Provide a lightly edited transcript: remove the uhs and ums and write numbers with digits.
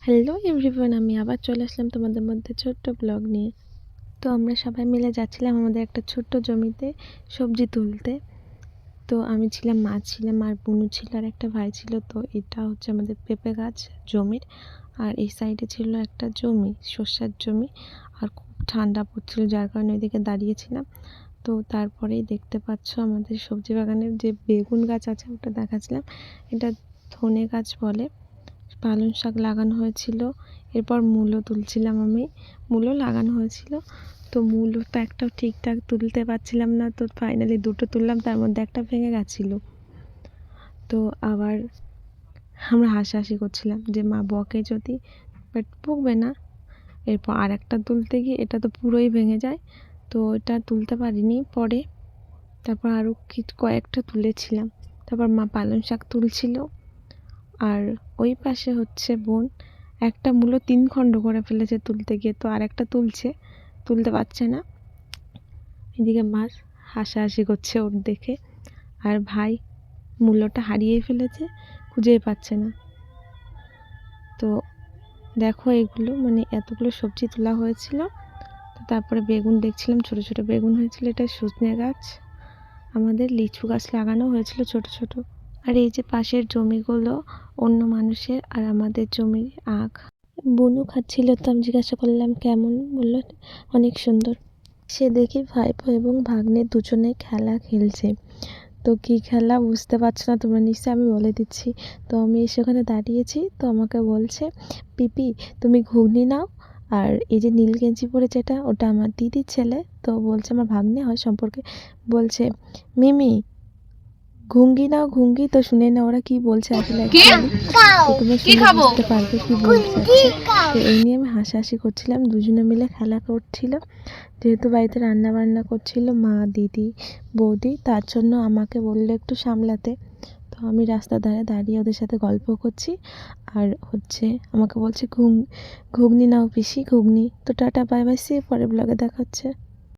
Hello everyone, আমি আবার চলে আসলাম তোমাদের মধ্যে ছোট্ট ব্লগ নিয়ে। তো আমরা সবাই মিলে যাচ্ছিলাম আমাদের একটা ছোট্ট জমিতে সবজি তুলতে। তো আমি ছিলাম, মা ছিলাম, আর বুনু ছিল, আর একটা ভাই ছিল। তো এটা হচ্ছে আমাদের পেঁপে গাছ জমির, আর এই সাইডে ছিল একটা জমি, সর্ষার জমি। আর খুব ঠান্ডা পড়ছিল, যার কারণে ওইদিকে দাঁড়িয়েছিলাম। তো তারপরেই দেখতে পাচ্ছ আমাদের সবজি বাগানের যে বেগুন গাছ আছে ওটা দেখাচ্ছিলাম। এটা ধনে গাছ বলে। পালং শাক লাগানো হয়েছিল, এরপর মূলো তুলছিলাম আমি। মূলো লাগানো হয়েছিল, তো মূলোটা একটাও ঠিকঠাক তুলতে পারছিলাম না। তো ফাইনালি দুটো তুললাম, তার মধ্যে একটা ভেঙে গেছিলো। তো আবার আমরা হাসাহাসি করছিলাম যে মা বকে যদি, বাট বকবে না। এরপর আর একটা তুলতে গিয়ে এটা তো পুরোই ভেঙে যায়, তো এটা তুলতে পারিনি পরে। তারপর আরও কয়েকটা তুলেছিলাম। তারপর মা পালং শাক তুলছিল, আর ওই পাশে হচ্ছে বোন একটা মূলো 3 খণ্ড করে ফেলেছে তুলতে গিয়ে। তো আর একটা তুলতে পারছে না। এদিকে মাছ হাসাহাসি করছে ওর দেখে, আর ভাই মূলোটা হারিয়েই ফেলেছে, খুঁজেই পাচ্ছে না। তো দেখো এগুলো মানে এতগুলো সবজি তোলা হয়েছিল। তো তারপরে বেগুন দেখছিলাম, ছোট ছোট বেগুন হয়েছিল। এটা সজনে গাছ, আমাদের লিচু গাছ লাগানো হয়েছিল ছোট ছোট। আর এই যে পাশের জমিগুলো অন্য মানুষের, আর আমাদের জমির আখ। বুনু খাচ্ছিল, তো আমি জিজ্ঞাসা করলাম কেমন, বললো অনেক সুন্দর। সে দেখি ভাইপো এবং ভাগ্নে দুজনে খেলা খেলছে। তো কী খেলা বুঝতে পারছো না তোমরা নিশ্চয়ই, আমি বলে দিচ্ছি। তো আমি এসে ওখানে দাঁড়িয়েছি, তো আমাকে বলছে পিপি তুমি ঘুগনি নাও। আর এই যে নীল গেঞ্জি পরেছে ওটা আমার দিদির ছেলে। তো বলছে আমার ভাগ্নে হয় সম্পর্কে, বলছে মিমি ঘুঙ্গি নাও ঘুঙ্গি। তো শুনে না ওরা কি বলছে আসলে অ্যাকচুয়ালি, তো তোমরা শুনে বুঝতে পারবে কি বলতে চাচ্ছে। তো এই নিয়ে আমি হাসাহাসি করছিলাম, দুজনে মিলে খেলা করছিল। যেহেতু বাড়িতে রান্না বান্না করছিল মা, দিদি, বৌদি, তার জন্য আমাকে বললো একটু সামলাতে। তো আমি রাস্তার ধারে দাঁড়িয়ে ওদের সাথে গল্প করছি, আর হচ্ছে আমাকে বলছে ঘুগনি নাও পিসি ঘুগনি। তো টাটা বাই বাই, সে পরের ব্লগে দেখা হচ্ছে।